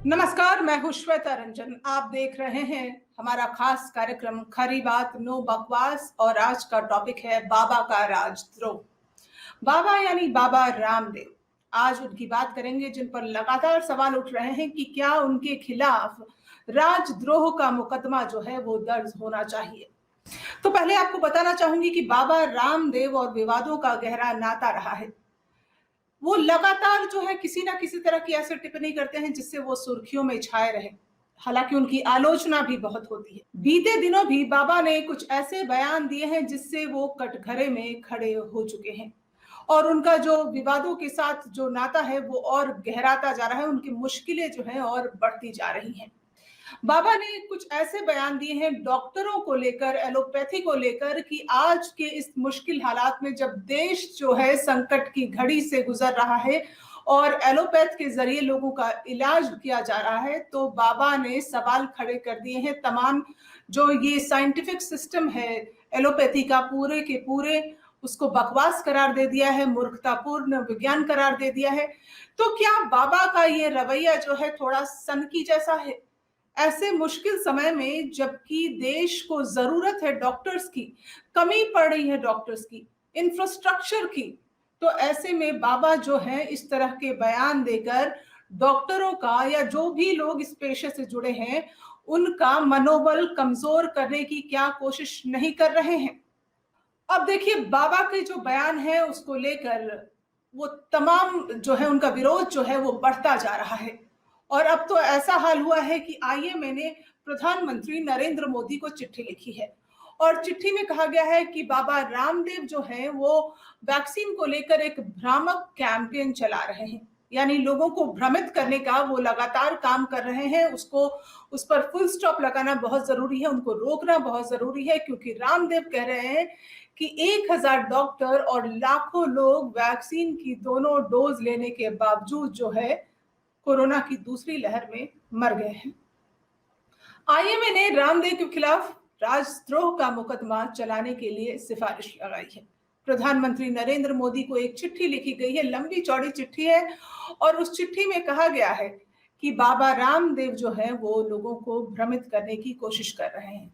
नमस्कार, मैं हूँ श्वेता रंजन। आप देख रहे हैं हमारा खास कार्यक्रम खरी बात नो बकवास और आज का टॉपिक है बाबा का राजद्रोह। बाबा यानी बाबा रामदेव। आज उनकी बात करेंगे जिन पर लगातार सवाल उठ रहे हैं कि क्या उनके खिलाफ राजद्रोह का मुकदमा जो है वो दर्ज होना चाहिए। तो पहले आपको बताना चाहूंगी कि बाबा रामदेव और विवादों का गहरा नाता रहा है। वो लगातार जो है किसी ना किसी तरह की ऐसी टिप्पणी करते हैं जिससे वो सुर्खियों में छाए रहे। हालांकि उनकी आलोचना भी बहुत होती है। बीते दिनों भी बाबा ने कुछ ऐसे बयान दिए हैं जिससे वो कटघरे में खड़े हो चुके हैं और उनका जो विवादों के साथ जो नाता है वो और गहराता जा रहा है। उनकी मुश्किलें जो है और बढ़ती जा रही हैं। बाबा ने कुछ ऐसे बयान दिए हैं डॉक्टरों को लेकर, एलोपैथी को लेकर कि आज के इस मुश्किल हालात में जब देश जो है संकट की घड़ी से गुजर रहा है और एलोपैथ के जरिए लोगों का इलाज किया जा रहा है, तो बाबा ने सवाल खड़े कर दिए हैं। तमाम जो ये साइंटिफिक सिस्टम है एलोपैथी का, पूरे के पूरे उसको बकवास करार दे दिया है, मूर्खतापूर्ण विज्ञान करार दे दिया है। तो क्या बाबा का ये रवैया जो है थोड़ा सनकी जैसा है? ऐसे मुश्किल समय में जबकि देश को जरूरत है डॉक्टर्स की, कमी पड़ रही है डॉक्टर्स की, इंफ्रास्ट्रक्चर की, तो ऐसे में बाबा जो है इस तरह के बयान देकर डॉक्टरों का या जो भी लोग इस पेशे से जुड़े हैं उनका मनोबल कमजोर करने की क्या कोशिश नहीं कर रहे हैं। अब देखिए बाबा के जो बयान है उसको लेकर वो तमाम जो है उनका विरोध जो है वो बढ़ता जा रहा है और अब तो ऐसा हाल हुआ है कि आईएमए ने प्रधानमंत्री नरेंद्र मोदी को चिट्ठी लिखी है और चिट्ठी में कहा गया है कि बाबा रामदेव जो है वो वैक्सीन को लेकर एक भ्रामक कैंपेन चला रहे हैं। यानी लोगों को भ्रमित करने का वो लगातार काम कर रहे हैं। उसको उस पर फुल स्टॉप लगाना बहुत जरूरी है, उनको रोकना बहुत जरूरी है, क्योंकि रामदेव कह रहे हैं कि 1000 डॉक्टर और लाखों लोग वैक्सीन की दोनों डोज लेने के बावजूद जो है कोरोना की दूसरी लहर में मर गए हैं। आईएमए ने रामदेव के खिलाफ राजद्रोह का मुकदमा चलाने के लिए सिफारिश लगाई है। प्रधानमंत्री नरेंद्र मोदी को एक चिट्ठी लिखी गई है, लंबी चौड़ी चिट्ठी है और उस चिट्ठी में कहा गया है कि बाबा रामदेव जो है वो लोगों को भ्रमित करने की कोशिश कर रहे हैं।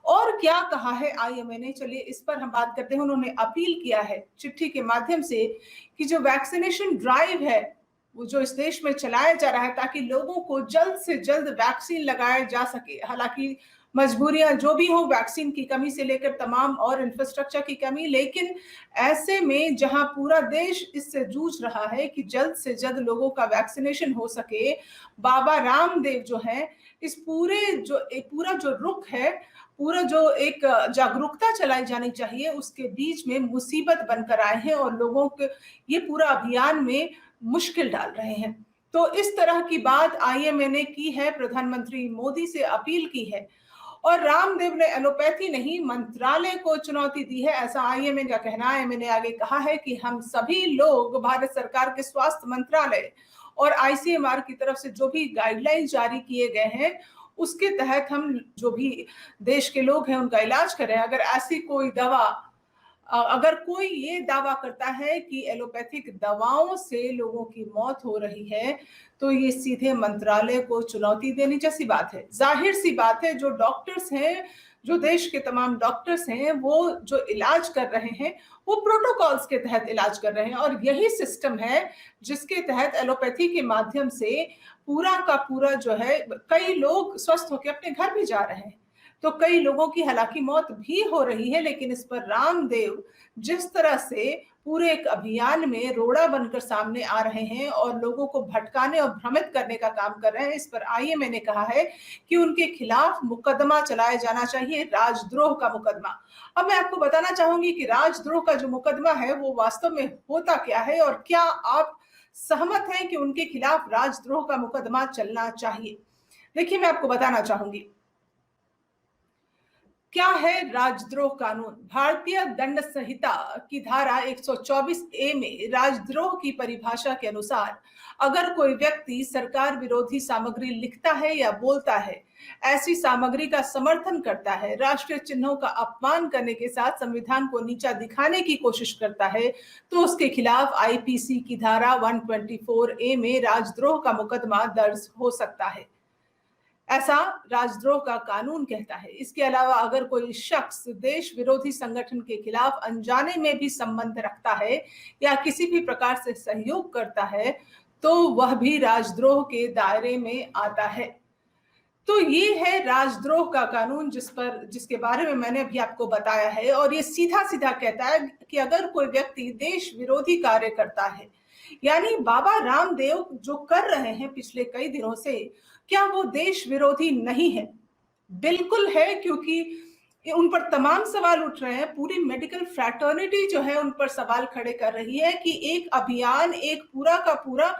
और क्या कहा है आईएमए ने, चलिए इस पर हम बात करते हैं। उन्होंने अपील किया है चिट्ठी के माध्यम से कि जो वैक्सीनेशन ड्राइव है वो जो इस देश में चलाया जा रहा है ताकि लोगों को जल्द से जल्द वैक्सीन लगाया जा सके। हालांकि मजबूरियां जो भी हो, वैक्सीन की कमी से लेकर तमाम और इंफ्रास्ट्रक्चर की कमी, लेकिन ऐसे में जहां पूरा देश इससे जूझ रहा है कि जल्द से जल्द लोगों का वैक्सीनेशन हो सके, बाबा रामदेव जो है इस पूरा जो रुख है, पूरा जो एक जागरूकता चलाई जानी चाहिए उसके बीच में मुसीबत बनकर आए हैं और लोगों के ये पूरा अभियान में मुश्किल डाल रहे हैं। तो इस तरह की बात आईएमए ने की है, प्रधानमंत्री मोदी से अपील की है और रामदेव ने एलोपैथी नहीं मंत्रालय को चुनौती दी है, ऐसा आईएमए का कहना है। आईएमए ने आगे कहा है कि हम सभी लोग भारत सरकार के स्वास्थ्य मंत्रालय और आईसीएमआर की तरफ से जो भी गाइडलाइंस जारी किए गए हैं उसके तहत हम जो भी देश के लोग हैं उनका इलाज करें। अगर ऐसी कोई दवा, अगर कोई ये दावा करता है कि एलोपैथिक दवाओं से लोगों की मौत हो रही है तो ये सीधे मंत्रालय को चुनौती देने जैसी बात है। जाहिर सी बात है जो डॉक्टर्स हैं, जो देश के तमाम डॉक्टर्स हैं, वो जो इलाज कर रहे हैं वो प्रोटोकॉल्स के तहत इलाज कर रहे हैं और यही सिस्टम है जिसके तहत एलोपैथी के माध्यम से पूरा का पूरा जो है कई लोग स्वस्थ होकर अपने घर भी जा रहे हैं। तो कई लोगों की हालांकि मौत भी हो रही है, लेकिन इस पर रामदेव जिस तरह से पूरे एक अभियान में रोड़ा बनकर सामने आ रहे हैं और लोगों को भटकाने और भ्रमित करने का काम कर रहे हैं, इस पर आईएमए ने कहा है कि उनके खिलाफ मुकदमा चलाया जाना चाहिए, राजद्रोह का मुकदमा। अब मैं आपको बताना चाहूंगी कि राजद्रोह का जो मुकदमा है वो वास्तव में होता क्या है और क्या आप सहमत हैं कि उनके खिलाफ राजद्रोह का मुकदमा चलना चाहिए। देखिए मैं आपको बताना चाहूंगी क्या है राजद्रोह कानून? भारतीय दंड संहिता की धारा 124 ए में राजद्रोह की परिभाषा के अनुसार अगर कोई व्यक्ति सरकार विरोधी सामग्री लिखता है या बोलता है, ऐसी सामग्री का समर्थन करता है, राष्ट्रीय चिन्हों का अपमान करने के साथ संविधान को नीचा दिखाने की कोशिश करता है, तो उसके खिलाफ आईपीसी की धारा 124 ए में राजद्रोह का मुकदमा दर्ज हो सकता है। ऐसा राजद्रोह का कानून कहता है। इसके अलावा अगर कोई शख्स देश विरोधी संगठन के खिलाफ अनजाने में भी संबंध रखता है या किसी भी प्रकार से सहयोग करता है, तो वह भी राजद्रोह के दायरे में आता है। तो ये है राजद्रोह का कानून जिसके बारे में मैंने अभी आपको बताया है, और ये सीधा-सीधा कहता है कि अगर कोई व्यक्ति देश विरोधी कार्य करता है, यानी बाबा रामदेव जो कर रहे हैं पिछले कई दिनों से, क्या वो देश विरोधी नहीं है? बिल्कुल है, क्योंकि उन पर तमाम सवाल उठ रहे हैं। पूरी मेडिकल फ्रैटर्निटी जो है उन पर सवाल खड़े कर रही है कि एक अभियान, एक पूरा का पूरा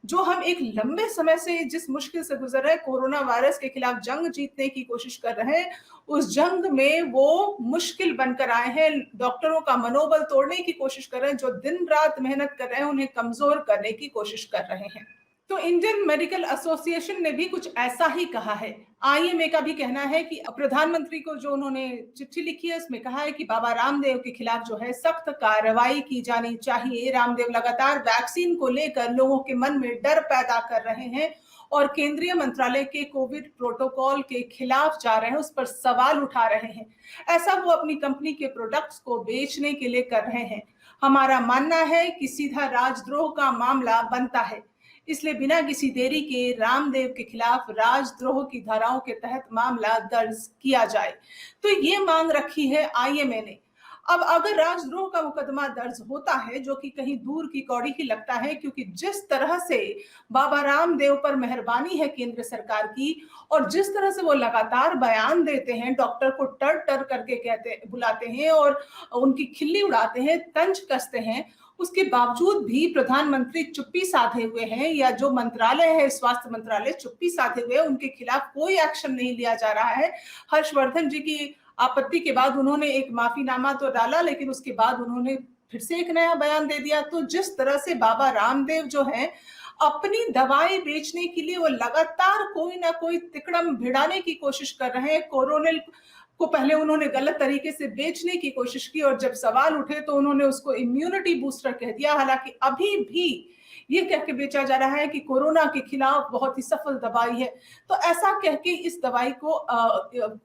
जो हम एक लंबे समय से जिस मुश्किल से गुजर रहे हैं, कोरोना वायरस के खिलाफ जंग जीतने की कोशिश कर रहे हैं, उस जंग में वो मुश्किल बनकर आए हैं। डॉक्टरों का मनोबल तोड़ने की कोशिश कर रहे हैं, जो दिन रात मेहनत कर रहे हैं उन्हें कमजोर करने की कोशिश कर रहे हैं। तो इंडियन मेडिकल एसोसिएशन ने भी कुछ ऐसा ही कहा है। आईएमए का भी कहना है कि प्रधानमंत्री को जो उन्होंने चिट्ठी लिखी है उसमें कहा है कि बाबा रामदेव के खिलाफ जो है सख्त कार्रवाई की जानी चाहिए। रामदेव लगातार वैक्सीन को लेकर लोगों के मन में डर पैदा कर रहे हैं और केंद्रीय मंत्रालय के कोविड प्रोटोकॉल के खिलाफ जा रहे हैं, उस पर सवाल उठा रहे हैं। ऐसा वो अपनी कंपनी के प्रोडक्ट्स को बेचने के लिए कर रहे हैं। हमारा मानना है कि सीधा राजद्रोह का मामला बनता है, इसलिए बिना किसी देरी के रामदेव के खिलाफ राजद्रोह की धाराओं के तहत मामला दर्ज किया जाए। तो ये मांग रखी है आईएमए ने। अब अगर राजद्रोह का मुकदमा दर्ज होता है, जो कि कहीं दूर की कौड़ी ही लगता है, क्योंकि जिस तरह से बाबा रामदेव पर मेहरबानी है केंद्र सरकार की और जिस तरह से वो लगातार बयान देते हैं, डॉक्टर को टर टर करके बुलाते हैं और उनकी खिल्ली उड़ाते हैं, तंज कसते हैं, उसके बावजूद भी प्रधानमंत्री चुप्पी साधे हुए हैं, या जो मंत्रालय है स्वास्थ्य मंत्रालय चुप्पी साधे हुए, उनके खिलाफ कोई एक्शन नहीं लिया जा रहा है। हर्षवर्धन जी की आपत्ति के बाद उन्होंने एक माफीनामा तो डाला, लेकिन उसके बाद उन्होंने फिर से एक नया बयान दे दिया। तो जिस तरह से बाबा रामदेव जो है अपनी दवाई बेचने के लिए वो लगातार कोई ना कोई तिकड़म भिड़ाने की कोशिश कर रहे हैं। कोरोनिल को पहले उन्होंने गलत तरीके से बेचने की कोशिश की और जब सवाल उठे तो उन्होंने उसको इम्यूनिटी बूस्टर कह दिया। हालांकि अभी भी ये कह के बेचा जा रहा है कि कोरोना के खिलाफ बहुत ही सफल दवाई है। तो ऐसा कह के इस दवाई को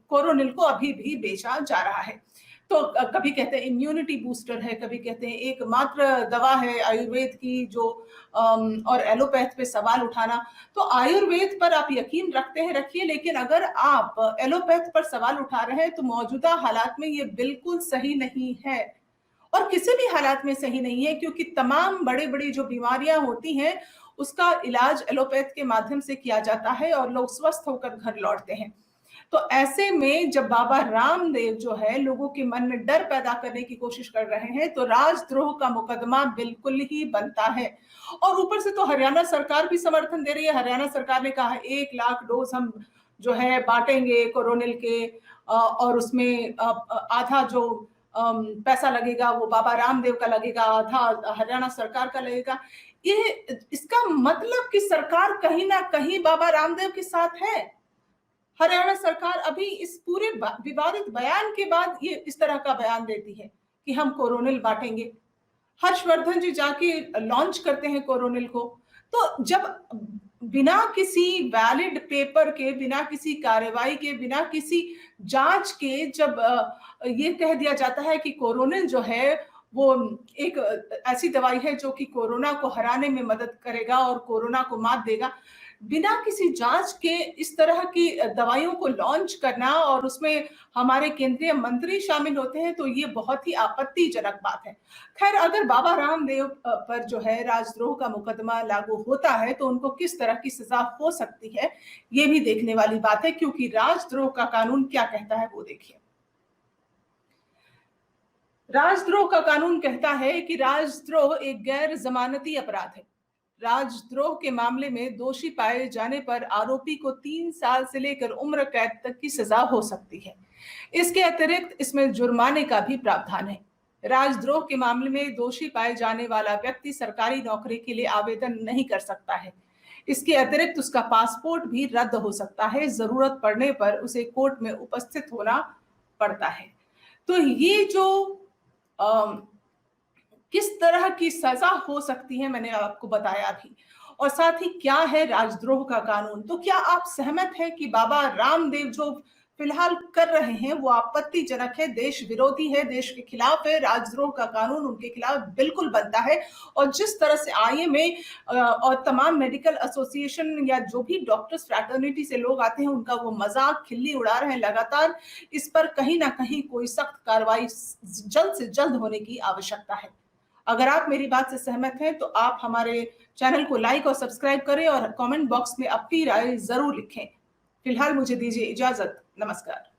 कोरोनिल को अभी भी बेचा जा रहा है। तो कभी कहते हैं इम्यूनिटी बूस्टर है, कभी कहते हैं एकमात्र दवा है आयुर्वेद की जो और एलोपैथ पे सवाल उठाना। तो आयुर्वेद पर आप यकीन रखते हैं रखिए, लेकिन अगर आप एलोपैथ पर सवाल उठा रहे हैं तो मौजूदा हालात में ये बिल्कुल सही नहीं है और किसी भी हालात में सही नहीं है, क्योंकि तमाम बड़ी-बड़ी जो बीमारियां होती हैं उसका इलाज एलोपैथ के माध्यम से किया जाता है और लोग स्वस्थ होकर घर लौटते हैं। तो ऐसे में जब बाबा रामदेव जो है लोगों के मन में डर पैदा करने की कोशिश कर रहे हैं, तो राजद्रोह का मुकदमा बिल्कुल ही बनता है। और ऊपर से तो हरियाणा सरकार भी समर्थन दे रही है। हरियाणा सरकार ने कहा 1 लाख डोज हम जो है बांटेंगे कोरोनिल के, और उसमें आधा जो पैसा लगेगा वो बाबा रामदेव का लगेगा, आधा हरियाणा सरकार का लगेगा। ये इसका मतलब कि सरकार कहीं ना कहीं बाबा रामदेव के साथ है। हरियाणा सरकार अभी इस पूरे विवादित बयान के बाद ये इस तरह का बयान देती है कि हम कोरोनिल बांटेंगे। हर्षवर्धन जी जाके लॉन्च करते हैं कोरोनिल को। तो जब बिना किसी वैलिड पेपर के, बिना किसी कार्रवाई के, बिना किसी जांच के जब ये कह दिया जाता है कि कोरोनिल जो है वो एक ऐसी दवाई है जो कि कोरोना को हराने में मदद करेगा और कोरोना को मात देगा, बिना किसी जांच के इस तरह की दवाइयों को लॉन्च करना और उसमें हमारे केंद्रीय मंत्री शामिल होते हैं, तो ये बहुत ही आपत्तिजनक बात है। खैर, अगर बाबा रामदेव पर जो है राजद्रोह का मुकदमा लागू होता है तो उनको किस तरह की सजा हो सकती है, ये भी देखने वाली बात है, क्योंकि राजद्रोह का कानून क्या कहता है वो देखिए। राजद्रोह का कानून कहता है कि राजद्रोह एक गैर जमानती अपराध है। राजद्रोह के मामले में दोषी पाए जाने पर आरोपी को 3 साल से लेकर उम्र कैद तक की सजा हो सकती है। इसके अतिरिक्त इसमें जुर्माने का भी प्रावधान है। राजद्रोह के मामले में दोषी पाए जाने वाला व्यक्ति सरकारी नौकरी के लिए आवेदन नहीं कर सकता है। इसके अतिरिक्त उसका पासपोर्ट भी रद्द हो सकता है। जरूरत पड़ने पर उसे कोर्ट में उपस्थित होना पड़ता है। तो ये जो किस तरह की सजा हो सकती है मैंने आपको बताया भी, और साथ ही क्या है राजद्रोह का कानून। तो क्या आप सहमत हैं कि बाबा रामदेव जो फिलहाल कर रहे हैं वो आपत्तिजनक है, देश विरोधी है, देश के खिलाफ है, राजद्रोह का कानून उनके खिलाफ बिल्कुल बनता है। और जिस तरह से आईएमए और तमाम मेडिकल एसोसिएशन या जो भी डॉक्टर्स फ्रैटर्निटी से लोग आते हैं उनका वो मजाक खिल्ली उड़ा रहे हैं लगातार, इस पर कहीं ना कहीं कोई सख्त कार्रवाई जल्द से जल्द होने की आवश्यकता है। अगर आप मेरी बात से सहमत हैं तो आप हमारे चैनल को लाइक और सब्सक्राइब करें और कमेंट बॉक्स में अपनी राय जरूर लिखें। फिलहाल मुझे दीजिए इजाजत। नमस्कार।